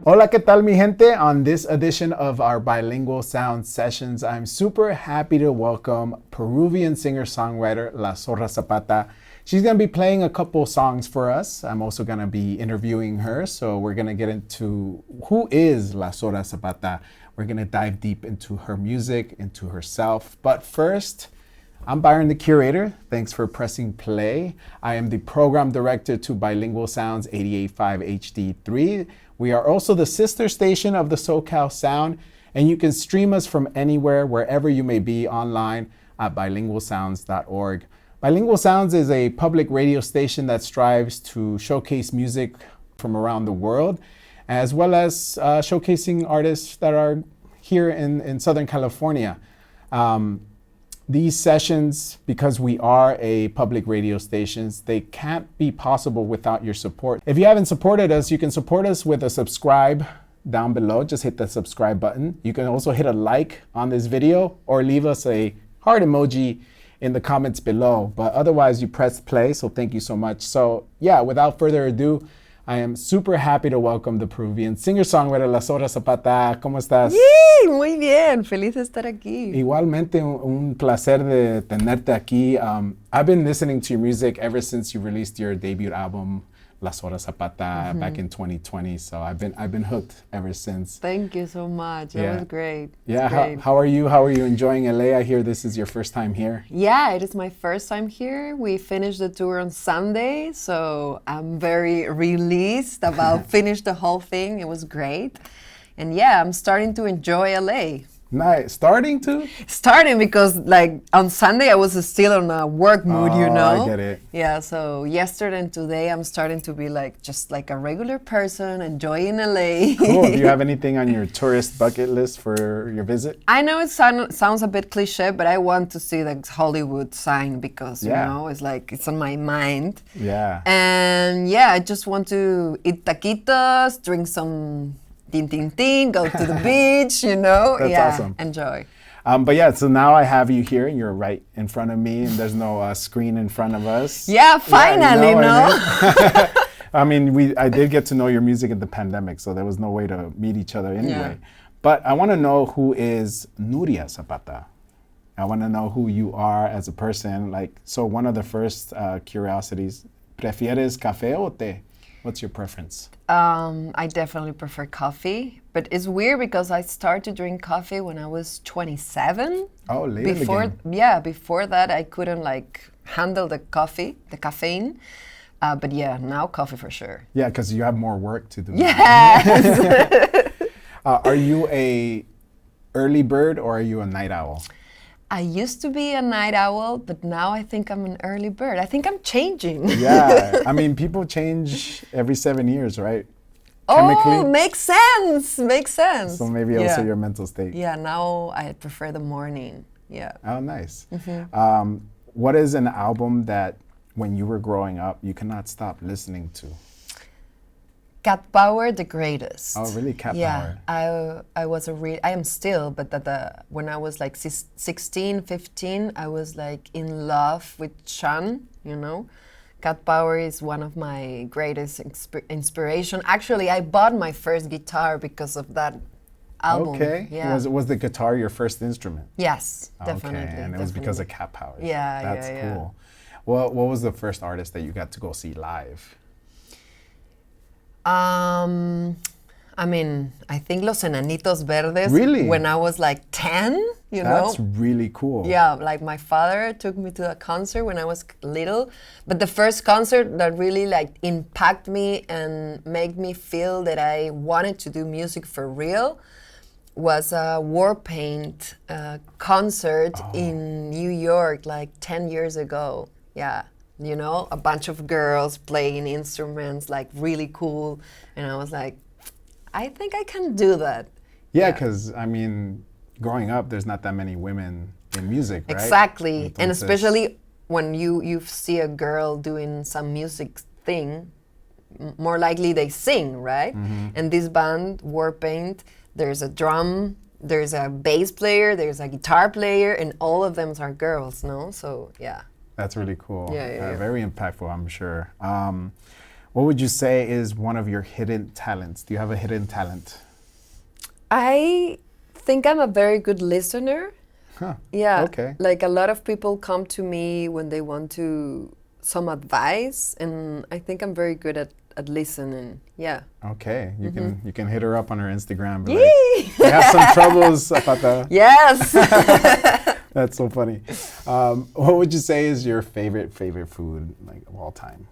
Hola, ¿qué tal, mi gente? On this edition of our Bilingual Sound Sessions, I'm super happy to welcome Peruvian singer-songwriter La Zorra Zapata. She's going to be playing a couple songs for us. I'm also going to be interviewing her, so we're going to get into who is La Zorra Zapata. We're going to dive deep into her music, into herself. But first, I'm Byron, the curator. Thanks for pressing play. I am the program director to Bilingual Sounds 88.5 HD3. We are also the sister station of the SoCal Sound, and you can stream us from anywhere, wherever you may be online at bilingualsounds.org. Bilingual Sounds is a public radio station that strives to showcase music from around the world, as well as showcasing artists that are here in Southern California. These sessions, because we are a public radio station, they can't be possible without your support. If you haven't supported us, you can support us with a subscribe down below. Just hit the subscribe button. You can also hit a like on this video or leave us a heart emoji in the comments below. But otherwise, you press play, so thank you so much. So yeah, without further ado, I am super happy to welcome the Peruvian singer-songwriter La Zorra Zapata. ¿Cómo estás? ¡Sí! Muy bien, feliz de estar aquí. Igualmente, un placer de tenerte aquí. I've been listening to your music ever since you released your debut album, La Zorra Zapata, back in 2020. So I've been hooked ever since. Thank you so much. That was great. Yeah, great. How are you? How are you enjoying LA? I hear this is your first time here. Yeah, it is my first time here. We finished the tour on Sunday, so I'm very released about finish the whole thing. It was great. And yeah, I'm starting to enjoy LA. Nice. Starting because like on Sunday I was still on a work mood, you know. I get it. Yeah, so yesterday and today I'm starting to be like just like a regular person enjoying LA. Cool. Do you have anything on your tourist bucket list for your visit? I know it sounds a bit cliche, but I want to see the Hollywood sign because you know it's like it's on my mind. Yeah. And yeah, I just want to eat taquitos, drink some tin, go to the beach, you know. That's awesome. Enjoy. But yeah, so now I have you here and you're right in front of me and there's no screen in front of us. Yeah, finally, I mean, I did get to know your music in the pandemic, so there was no way to meet each other anyway. Yeah. But I want to know who is Nuria Zapata. I want to know who you are as a person. So one of the first curiosities, ¿prefieres café o té? What's your preference? I definitely prefer coffee, but it's weird because I started to drink coffee when I was 27. Oh, later before, again. Before that I couldn't handle the caffeine. But yeah, now coffee for sure. Yeah, because you have more work to do. Yes. Are you a early bird or are you a night owl? I used to be a night owl, but now I think I'm an early bird. I think I'm changing. Yeah, I mean, people change every 7 years, right? Oh, makes sense. So maybe also your mental state. Yeah, now I prefer the morning. Yeah. Oh, nice. Mm-hmm. What is an album that when you were growing up, you cannot stop listening to? Cat Power, the greatest. Oh, really? Cat Power. Yeah, I am still, but when I was 16, 15, I was in love with Sean, you know. Cat Power is one of my greatest inspiration. Actually, I bought my first guitar because of that album. Okay. Yeah. Was the guitar your first instrument? Yes, definitely. Okay, and it was because of Cat Power. Yeah, That's cool. Well, what was the first artist that you got to go see live? I mean, I think Los Enanitos Verdes. Really? When I was 10, you know. That's really cool. Yeah, my father took me to a concert when I was little. But the first concert that really impacted me and made me feel that I wanted to do music for real was a Warpaint concert in New York 10 years ago. Yeah. You know, a bunch of girls playing instruments, really cool. And I was like, I think I can do that. Yeah, because, I mean, growing up, there's not that many women in music, right? Exactly. And especially when you see a girl doing some music thing, more likely they sing, right? Mm-hmm. And this band, Warpaint, there's a drum, there's a bass player, there's a guitar player, and all of them are girls, no? So, yeah. That's really cool. Yeah. Very impactful, I'm sure. What would you say is one of your hidden talents? Do you have a hidden talent? I think I'm a very good listener. Huh. Yeah. Okay. Like a lot of people come to me when they want to some advice, and I think I'm very good at listening. Yeah. Okay. You can hit her up on her Instagram. But Yay! like, I have some troubles, Zapata. Yes. That's so funny. What would you say is your favorite food like of all time?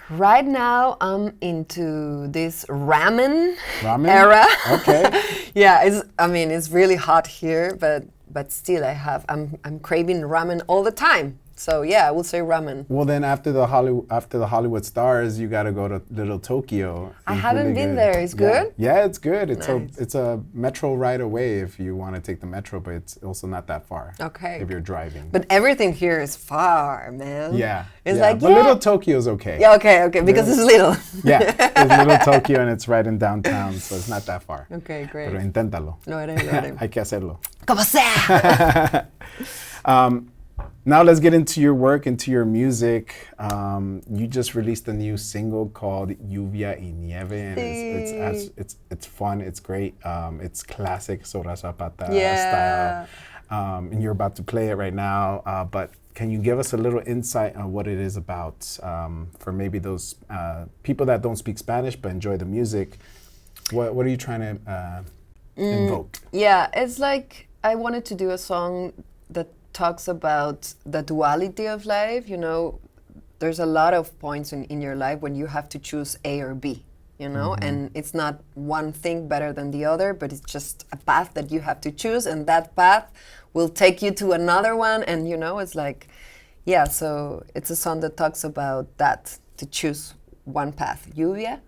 Right now, I'm into this ramen Ramen? era. Okay. Yeah, it's really hot here, but still, I'm craving ramen all the time. So yeah, I would say ramen. Well, then after the Hollywood Stars, you got to go to Little Tokyo. I It's haven't really been good. there. It's good? Yeah, it's good. It's Nice. it's a metro right away if you want to take the metro, but it's also not that far. Okay. If you're driving. But everything here is far, man. yeah. It's yeah. like, but yeah. Little Tokyo's okay. Yeah, okay, because it's little. Yeah, it's Little Tokyo and it's right in downtown, so it's not that far. Okay, great. Pero inténtalo. Lo haré. Hay que hacerlo. Como sea. Now let's get into your work, into your music. You just released a new single called Lluvia y Nieve, and it's fun. It's great. It's classic Sora Zapata style, and you're about to play it right now. But can you give us a little insight on what it is about for maybe those people that don't speak Spanish but enjoy the music? What are you trying to invoke? Yeah, it's like I wanted to do a song that talks about the duality of life. You know, there's a lot of points in your life when you have to choose A or B, you know, and it's not one thing better than the other, but it's just a path that you have to choose, and that path will take you to another one, and you know, it's like, yeah, so it's a song that talks about that, to choose one path, lluvia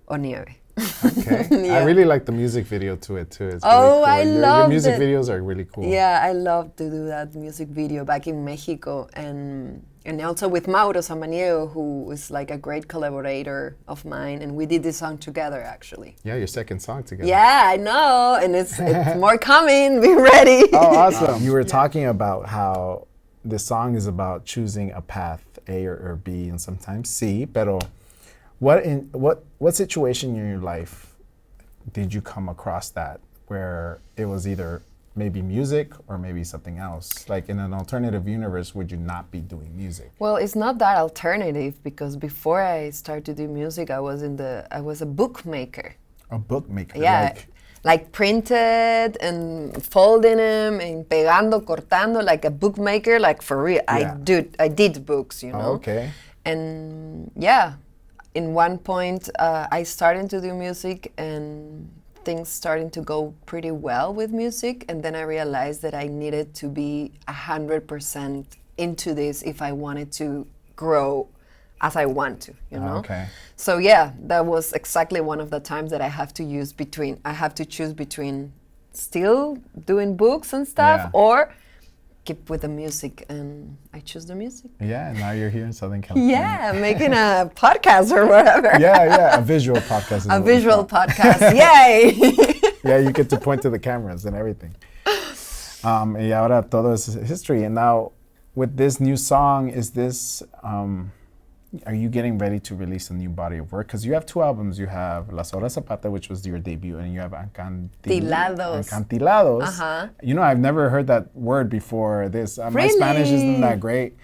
or nieve. Okay. Yeah. I really like the music video to it too. It's Oh, really cool. I Your loved music it. videos are really cool. Yeah, I love to do that music video back in Mexico, and also with Mauro Samaniego, who is like a great collaborator of mine, and we did this song together actually. Yeah, your second song together. Yeah, I know, and it's more coming. Be ready. Oh, awesome. You were talking about how the song is about choosing a path, A or B, and sometimes C. Pero what situation in your life did you come across that where it was either maybe music or maybe something else? Like in an alternative universe, would you not be doing music? Well, it's not that alternative, because before I started to do music, I was a bookmaker. A bookmaker. Yeah, like printed and folding them and pegando, cortando, like a bookmaker, like for real. Yeah. I did books, you know. Oh, okay. And yeah, in one point, I started to do music, and things starting to go pretty well with music, and then I realized that I needed to be 100% into this if I wanted to grow as I want to, you know? Okay. So yeah, that was exactly one of the times that I have to choose between still doing books and stuff, Yeah. or keep with the music, and I choose the music. Yeah, and now you're here in Southern California. Yeah, making a podcast or whatever. Yeah, a visual podcast. Is A what we visual call it. podcast. Yay! Yeah, you get to point to the cameras and everything. Y ahora todo es history. And now, with this new song, are you getting ready to release a new body of work? Because you have two albums. You have Las Horas Zapata, which was your debut, and you have Tilados. Encantilados. Uh-huh. You know, I've never heard that word before this. My Really? Spanish isn't that great.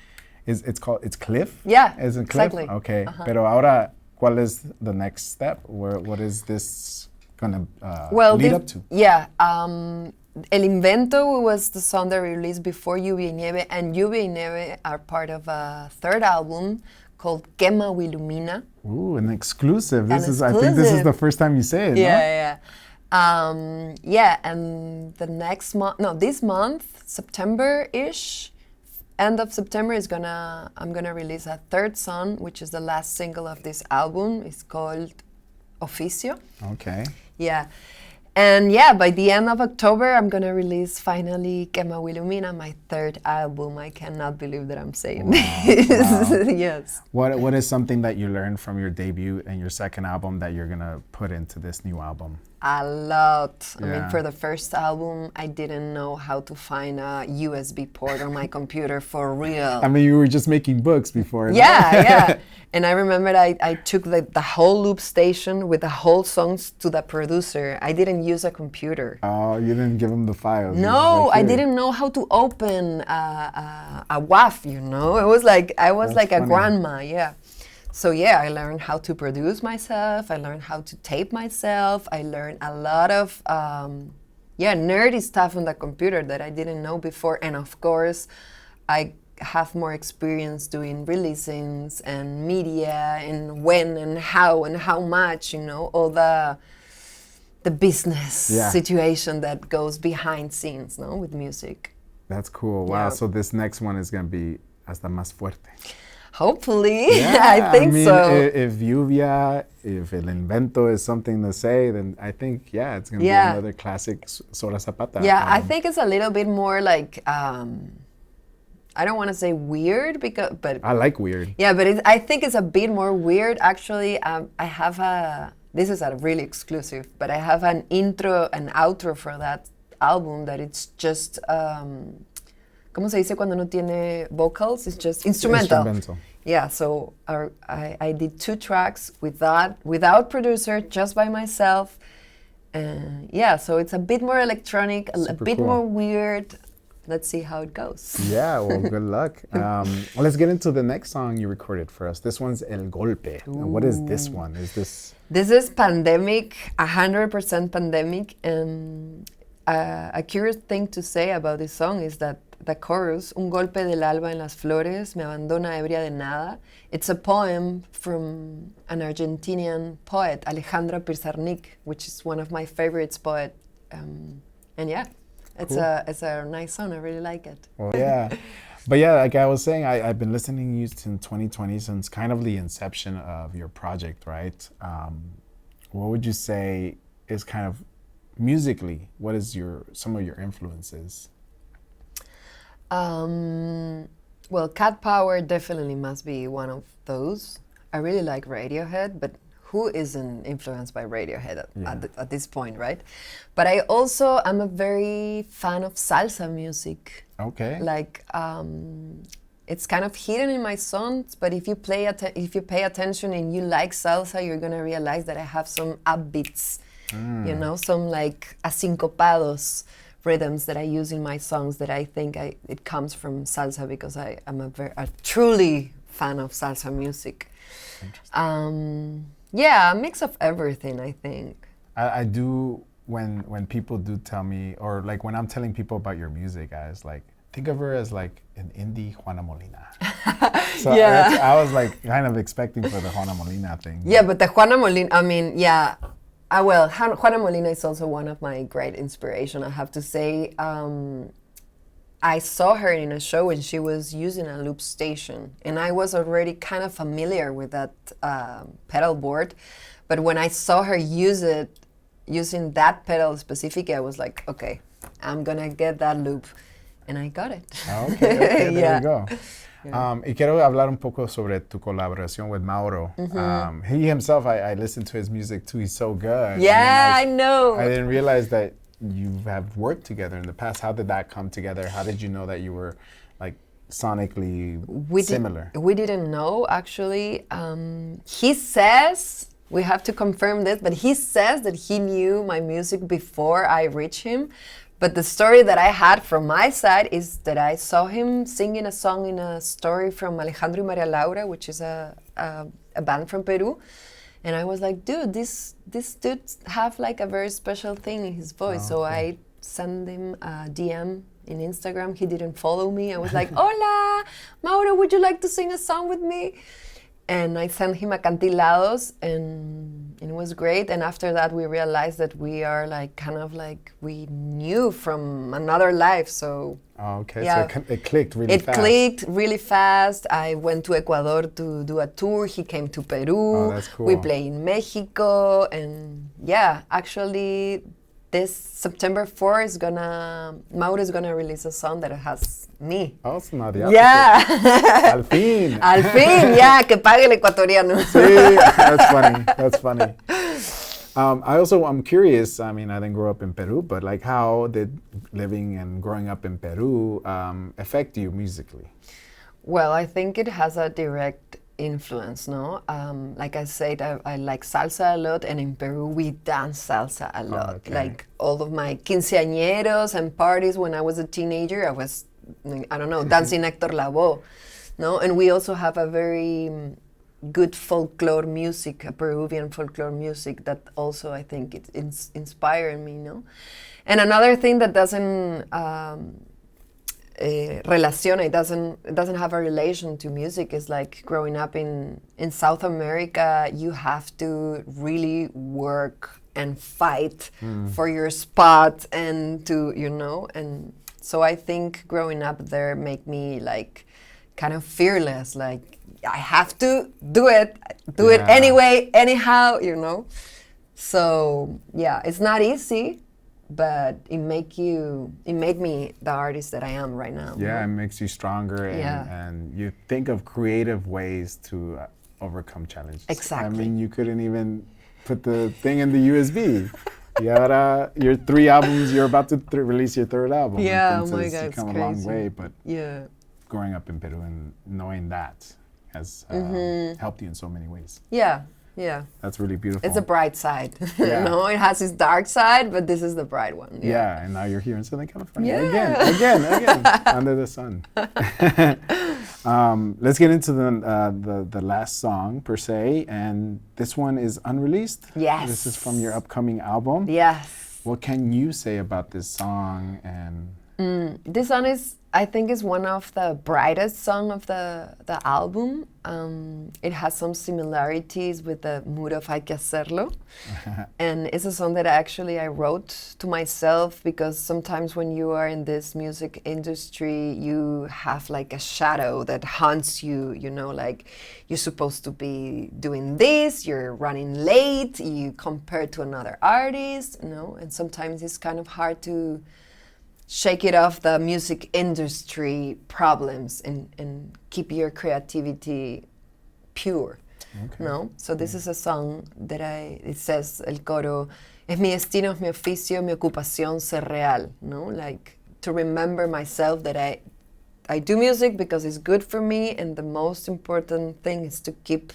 It's cliff? Yeah, Isn't cliff? exactly. Okay. Pero ahora, ¿cuál is the next step? What is this going to lead up to? Yeah, El Invento was the song that we released before Lluvia y Nieve, and Lluvia y Nieve are part of a third album called Quema o Ilumina. Ooh, an exclusive. An I think this is exclusive. the first time you say it, no? Yeah, and the next month, no, this month, September-ish, end of September I'm gonna release a third song, which is the last single of this album. It's called Oficio. Okay. Yeah, And yeah, by the end of October, I'm gonna release finally Quema Willumina, my third album. I cannot believe that I'm saying this. Yes. What is something that you learned from your debut and your second album that you're gonna put into this new album? A lot. I mean, Yeah. for the first album, I didn't know how to find a USB port on my computer for real. I mean, you were just making books before. no? Yeah. And I remember I took the whole loop station with the whole songs to the producer. I didn't use a computer. Oh, you didn't give him the files. You No, was like, I "Here." didn't know how to open a WAV, you know? It was like, I was That's like a funny. grandma, yeah. So yeah, I learned how to produce myself. I learned how to tape myself. I learned a lot of, nerdy stuff on the computer that I didn't know before. And of course, I have more experience doing releasings and media and when and how much, you know, all the business Yeah. situation that goes behind scenes, no, with music. That's cool. Wow. Yeah. So this next one is gonna be hasta más fuerte. Hopefully, Yeah, I think mean, so. If Lluvia, if El Invento is something to say, then I think, yeah, it's going to Yeah. be another classic Sora Zapata. Yeah, I album. think it's a little bit more like, I don't want to say weird, but I like weird. yeah, but I think it's a bit more weird. Actually, I have this is a really exclusive, but I have an intro and outro for that album that it's just, ¿cómo se dice cuando no tiene vocals? It's just instrumental. Instrumental. Yeah, so I did 2 tracks with that, without producer, just by myself. Yeah, so it's a bit more electronic, a Super bit cool. more weird. Let's see how it goes. Yeah, well, good luck. Let's get into the next song you recorded for us. This one's El Golpe. Now, what is this one? Is this... This is pandemic, 100% pandemic. And a curious thing to say about this song is that the chorus, Un golpe del alba en las flores, me abandona ebria de nada. It's a poem from an Argentinian poet, Alejandra Pizarnik, which is one of my favorites poet. And yeah, it's a nice song. I really like it. Well, yeah. But yeah, like I was saying, I've been listening to you since 2020, since kind of the inception of your project, right? What would you say is kind of musically, what is some of your influences? Well, Cat Power definitely must be one of those. I really like Radiohead, but who isn't influenced by Radiohead at this point, right? But I also am a very fan of salsa music. Okay. Like, it's kind of hidden in my songs, but if you pay attention and you like salsa, you're gonna realize that I have some upbeats, you know, some like asincopados rhythms that I use in my songs that I think it comes from salsa because I am a truly fan of salsa music. Yeah, a mix of everything, I think. I do, when people do tell me, or like when I'm telling people about your music, guys, like, think of her as like an indie Juana Molina. So Yeah. I was like kind of expecting for the Juana Molina thing. Yeah, but the Juana Molina, I mean, yeah. Well, Juana Molina is also one of my great inspiration, I have to say. I saw her in a show and she was using a loop station. And I was already kind of familiar with that pedal board. But when I saw her use it, using that pedal specifically, I was like, okay, I'm gonna get that loop. And I got it. Okay, there Yeah. we go. Y quiero hablar un poco sobre tu colaboración with Mauro. He himself, I listened to his music too. He's so good. Yeah, I And know. I didn't realize that you have worked together in the past. How did that come together? How did you know that you were like sonically similar? We didn't know, actually. He says, we have to confirm this, but he says that he knew my music before I reached him. But the story that I had from my side is that I saw him singing a song in a story from Alejandro y Maria Laura, which is a band from Peru. And I was like, dude, this dude have like a very special thing in his voice. So I sent him a DM in Instagram. He didn't follow me. I was like, hola, Mauro, would you like to sing a song with me? And I sent him Acantilados, and it was great. And after that, we realized that we are like kind of like we knew from another life. So Okay, yeah. so it clicked really it fast. clicked really fast. I went to Ecuador to do a tour. He came to Peru. Oh, that's cool. We play in Mexico, and yeah, actually, this September 4 is Mauro is gonna release a song that has me. Oh, it's not the opposite. Yeah. Al fin. Al fin, yeah, que pague el ecuatoriano. Sí, that's funny. That's funny. I'm curious. I mean, I didn't grow up in Peru, but like, how did living and growing up in Peru affect you musically? Well, I think it has a direct influence, no? Like I said, I like salsa a lot, and in Peru we dance salsa a lot. Okay. Like all of my quinceañeros and parties when I was a teenager, I was, I don't know, dancing Hector Lavoe, no? And we also have a very good folklore music, a Peruvian folklore music that also I think it's inspired me, no? And another thing that doesn't it doesn't have a relation to music is like growing up in South America, you have to really work and fight for your spot and to, you know, and so I think growing up there make me like kind of fearless, like I have to do it anyway, anyhow, you know. So yeah, it's not easy, but it made me the artist that I am right now. Yeah, it makes you stronger, and you think of creative ways to overcome challenges. Exactly. I mean, you couldn't even put the thing in the USB. Your 3 albums, you're about to release your 3rd album. Yeah, oh my It's God, it's come a crazy. long way, but Yeah. growing up in Peru and knowing that has helped you in so many ways. Yeah, yeah. That's really beautiful. It's a bright side. Yeah. No, it has its dark side, but this is the bright one. Yeah, and now you're here in Southern California Yeah. again, under the sun. Let's get into the last song per se, and this one is unreleased. Yes. This is from your upcoming album. Yes. What can you say about this song? And This song I think is one of the brightest song of the album. It has some similarities with the mood of Hay que hacerlo. And it's a song that I wrote to myself because sometimes when you are in this music industry, you have like a shadow that haunts you, you know, like you're supposed to be doing this, you're running late, you compare to another artist, you know, and sometimes it's kind of hard to shake it off the music industry problems and keep your creativity pure. Okay. No? So this is a song that it says, el coro, es mi destino, es mi oficio, mi ocupación ser real. No? Like to remember myself that I do music because it's good for me, and the most important thing is to keep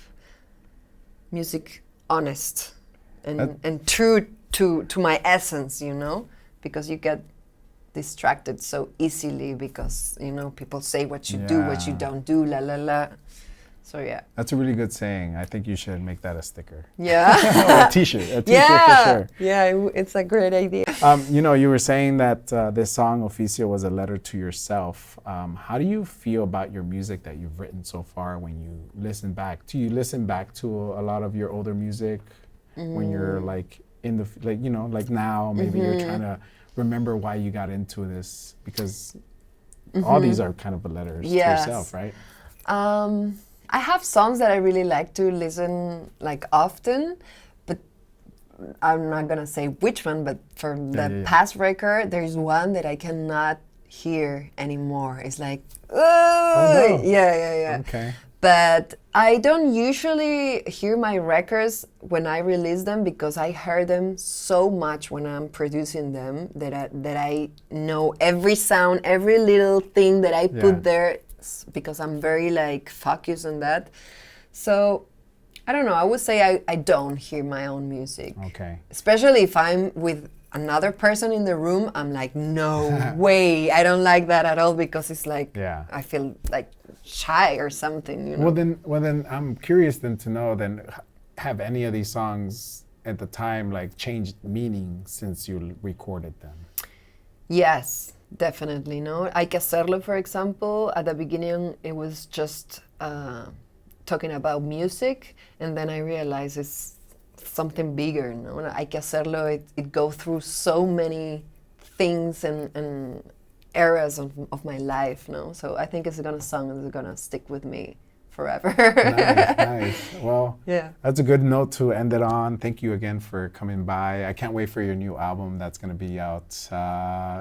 music honest and true to my essence, you know? Because you get distracted so easily because, you know, people say what you do, what you don't do, la la la. So yeah. that's a really good saying. I think you should make that a sticker. Yeah. Or a t-shirt for sure. Yeah, it's a great idea. You know, you were saying that this song, Oficio, was a letter to yourself. How do you feel about your music that you've written so far when you listen back? Do you listen back to a lot of your older music when you're like in the, like, you know, like now, maybe you're trying to remember why you got into this? Because all these are kind of letters to yourself, right? I have songs that I really like to listen like often, but I'm not gonna say which one, but for the past record, there's one that I cannot hear anymore. It's like, oh, no. Yeah. Okay. But I don't usually hear my records when I release them because I heard them so much when I'm producing them that I know every sound, every little thing that I put there because I'm very like focused on that. So I don't know, I would say I don't hear my own music. Okay. Especially if I'm with another person in the room, I'm like, no way, I don't like that at all because it's like, I feel like shy or something, you know? Well then I'm curious then to know then, have any of these songs at the time like changed meaning since you recorded them? Yes, definitely, no? Hay que hacerlo, for example, at the beginning it was just talking about music, and then I realized it's something bigger, no? Hay que hacerlo, it goes through so many things and eras of my life, no? So I think it's gonna song that's gonna stick with me forever. Nice. Well, Yeah. that's a good note to end it on. Thank you again for coming by. I can't wait for your new album that's going to be out.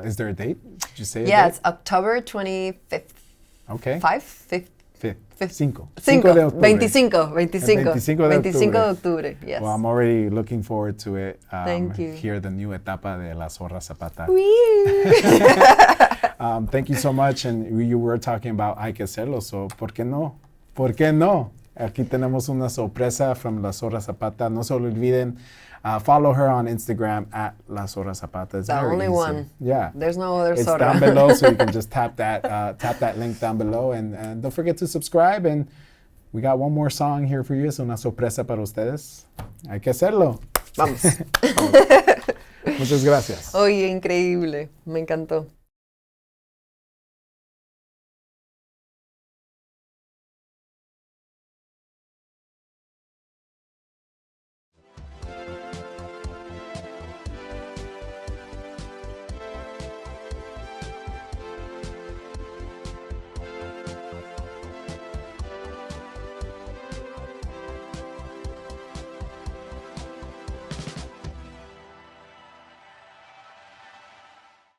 Is there a date? Did you say a Yeah, date? it's October 25th. Okay. 5th? Cinco. Cinco de octubre. 25 de 25 de octubre. octubre, yes. Well, I'm already looking forward to it. Thank you. Hear the new etapa de La Zorra Zapata. Wee! Thank you so much. And you were talking about hay que hacerlo, so ¿por qué no? ¿Por qué no? Aquí tenemos una sorpresa from La Zorra Zapata. No se lo olviden. Follow her on Instagram at La Zorra Zapata. It's The very only easy. one. Yeah. There's no other It's Zorra. down below, so you can just tap that link down below. And don't forget to subscribe. And we got one more song here for you. Es una sorpresa para ustedes. Hay que hacerlo. Vamos. Muchas gracias. Oye, increíble. Me encantó.